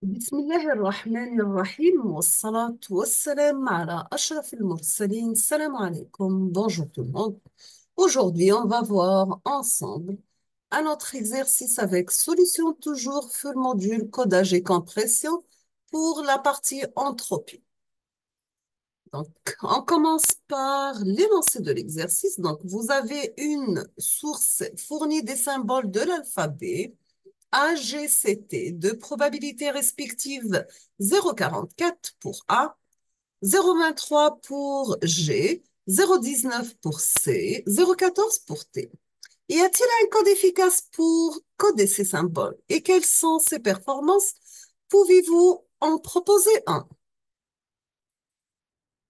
بسم الله الرحمن الرحيم والصلاة والسلام على أشرف المرسلين. Salam alaikum. Bonjour tout le monde. Aujourd'hui, on va voir ensemble un autre exercice avec solution toujours full module codage et compression pour la partie entropie. Donc, on commence par l'énoncé de l'exercice. Donc, vous avez une source fournie des symboles de l'alphabet A, G, C, T, de probabilité respective 0,44 pour A, 0,23 pour G, 0,19 pour C, 0,14 pour T. Y a-t-il un code efficace pour coder ces symboles? Et quelles sont ses performances? Pouvez-vous en proposer un?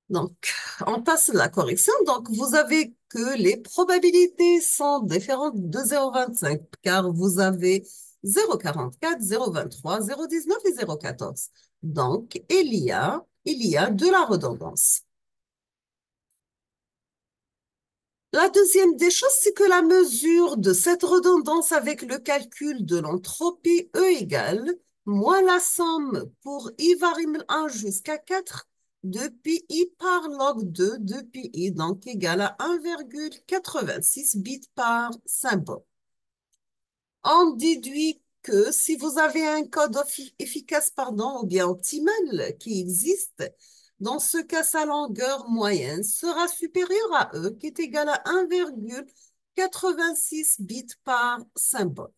Donc, on passe à la correction. Donc, vous avez que les probabilités sont différentes de 0,25 car vous avez 0,44, 0,23, 0,19 et 0,14. Donc, il y a de la redondance. La deuxième des choses, c'est que la mesure de cette redondance avec le calcul de l'entropie E égale moins la somme pour I varie de 1 jusqu'à 4 de pi par log 2 de pi, donc égal à 1,86 bits par symbole. On déduit que si vous avez un code efficace, ou bien optimal qui existe, dans ce cas, sa longueur moyenne sera supérieure à E, qui est égal à 1,86 bits par symbole.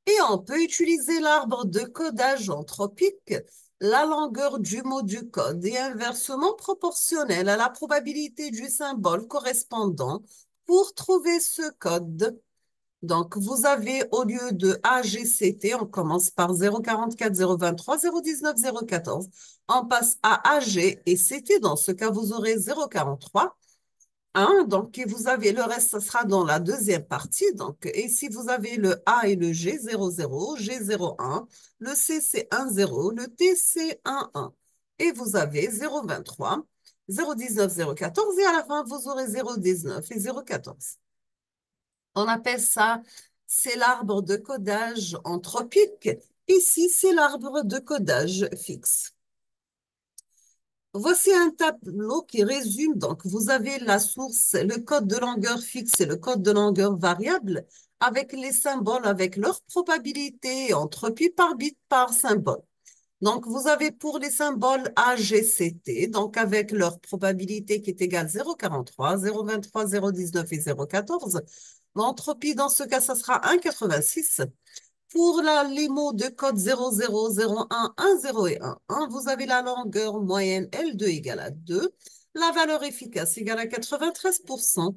Et on peut utiliser l'arbre de codage anthropique. La longueur du mot du code est inversement proportionnelle à la probabilité du symbole correspondant pour trouver ce code. Donc, vous avez au lieu de A, G, C, T, on commence par 0,44, 0,23, 0,19, 0,14. On passe à AG et CT. Dans ce cas, vous aurez 0,43. 1, donc, et vous avez le reste, ça sera dans la deuxième partie. Donc, et si vous avez le A et le G, 0,0, G, 0,1, le C, c'est 1,0, le T, c'est 1,1. Et vous avez 0,23, 0,19, 0,14, et à la fin, vous aurez 0,19 et 0,14. On appelle ça, c'est l'arbre de codage anthropique. Ici, c'est l'arbre de codage fixe. Voici un tableau qui résume. Donc, vous avez la source, le code de longueur fixe et le code de longueur variable avec les symboles, avec leur probabilité, entropie par bit par symbole. Donc, vous avez pour les symboles A, G, C, T, donc avec leur probabilité qui est égale 0,43, 0,23, 0,19 et 0,14. L'entropie, dans ce cas, ça sera 1,86. Pour les mots de code 00, 01, 10 et 11, vous avez la longueur moyenne L2 égale à 2, la valeur efficace égale à 93%.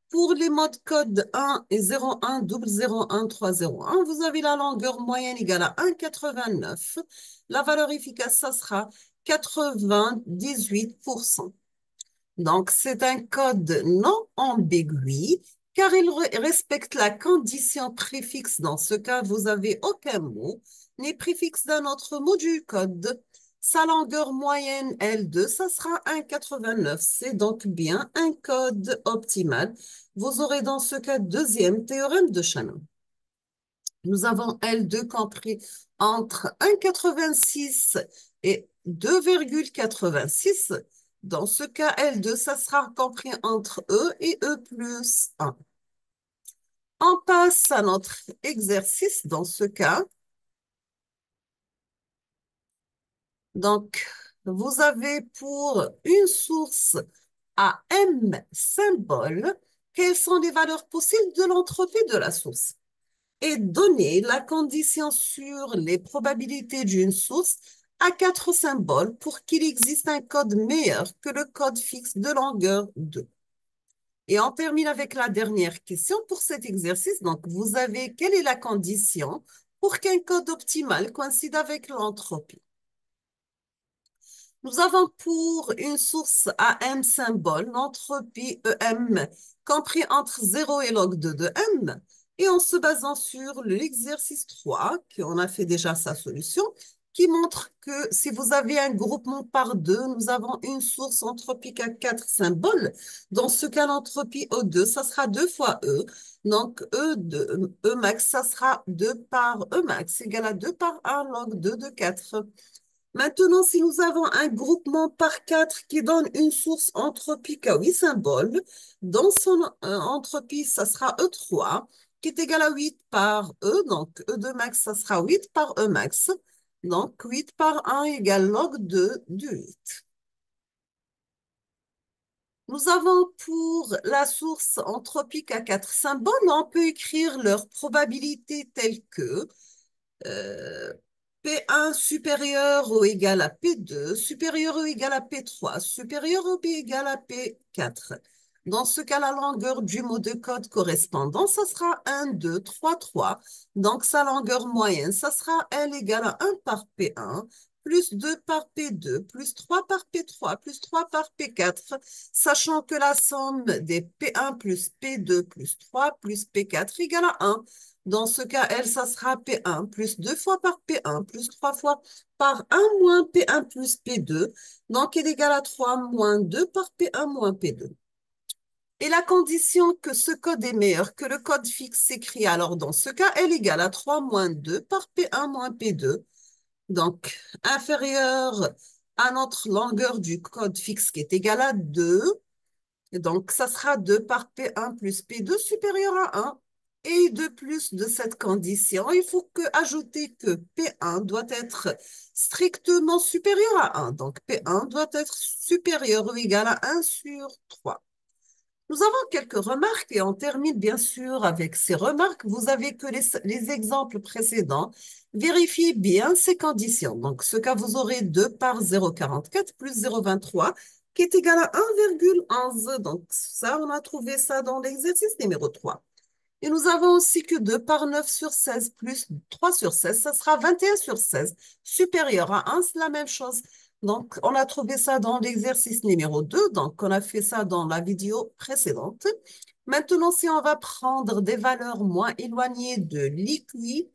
Pour les mots de code 1 et 01, 001, 301, vous avez la longueur moyenne égale à 1,89. La valeur efficace, ça sera 98%. Donc, c'est un code non ambigu car il respecte la condition préfixe. Dans ce cas, vous n'avez aucun mot ni préfixe d'un autre mot du code. Sa longueur moyenne L2, ça sera 1,89. C'est donc bien un code optimal. Vous aurez dans ce cas deuxième théorème de Shannon. Nous avons L2 compris entre 1,86 et 2,86. Dans ce cas, L2, ça sera compris entre E et E plus 1. On passe à notre exercice dans ce cas. Donc, vous avez pour une source à M symbole, quelles sont les valeurs possibles de l'entropie de la source? Et donner la condition sur les probabilités d'une source à 4 symboles pour qu'il existe un code meilleur que le code fixe de longueur 2. Et on termine avec la dernière question pour cet exercice. Donc, vous avez quelle est la condition pour qu'un code optimal coïncide avec l'entropie? Nous avons pour une source à M symbole l'entropie EM compris entre 0 et log 2 de M. Et en se basant sur l'exercice 3, qu'on a fait déjà sa solution, qui montre que si vous avez un groupement par deux, nous avons une source entropique à 4 symboles. Dans ce cas, l'entropie O2, ça sera 2 fois E. Donc, E2, E max, ça sera 2 par E max égale à 2 par 1 log 2 de 4. Maintenant, si nous avons un groupement par 4 qui donne une source entropique à 8 symboles, dans son entropie, ça sera E3, qui est égal à 8 par E. Donc, E2 max, ça sera 8 par E max. Donc, 8 par 1 égale log 2 du 8. Nous avons pour la source entropique à 4 symboles, on peut écrire leur probabilité telle que euh, P1 supérieur ou égal à P2, supérieur ou égal à P3, supérieur ou égal à P4. Dans ce cas, la longueur du mot de code correspondant, ça sera 1, 2, 3, 3. Donc, sa longueur moyenne, ça sera L égale à 1 par P1, plus 2 par P2, plus 3 par P3, plus 3 par P4, sachant que la somme des P1 plus P2 plus 3 plus P4 égale à 1. Dans ce cas, L, ça sera P1 plus 2 fois par P1 plus 3 fois par 1 moins P1 plus P2. Donc, il est égal à 3 moins 2 par P1 moins P2. Et la condition que ce code est meilleur que le code fixe s'écrit alors dans ce cas, L égale à 3 moins 2 par P1 moins P2. Donc, inférieur à notre longueur du code fixe qui est égal à 2. Donc, ça sera 2 par P1 plus P2 supérieur à 1. Et de plus de cette condition, il faut ajouter que P1 doit être strictement supérieur à 1. Donc, P1 doit être supérieur ou égal à 1 sur 3. Nous avons quelques remarques et on termine bien sûr avec ces remarques. Vous avez que les exemples précédents. Vérifiez bien ces conditions. Donc, ce cas, vous aurez 2 par 0,44 plus 0,23 qui est égal à 1,11. Donc, ça, on a trouvé ça dans l'exercice numéro 3. Et nous avons aussi que 2 par 9 sur 16 plus 3 sur 16, ça sera 21 sur 16, supérieur à 1, c'est la même chose. Donc, on a trouvé ça dans l'exercice numéro 2, donc on a fait ça dans la vidéo précédente. Maintenant, si on va prendre des valeurs moins éloignées de l'iQI,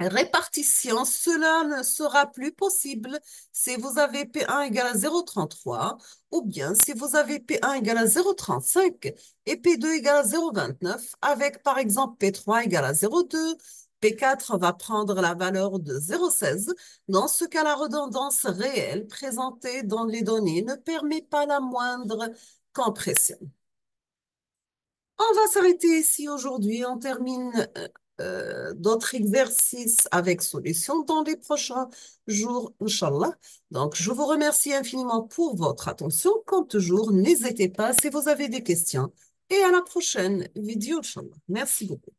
répartition, cela ne sera plus possible si vous avez P1 égale à 0,33 ou bien si vous avez P1 égale à 0,35 et P2 égale à 0,29 avec par exemple P3 égale à 0,2. P4 va prendre la valeur de 0,16. Dans ce cas, la redondance réelle présentée dans les données ne permet pas la moindre compression. On va s'arrêter ici aujourd'hui. On termine d'autres exercices avec solutions dans les prochains jours, Inch'Allah. Donc, je vous remercie infiniment pour votre attention. Comme toujours, n'hésitez pas si vous avez des questions. Et à la prochaine vidéo, Inch'Allah. Merci beaucoup.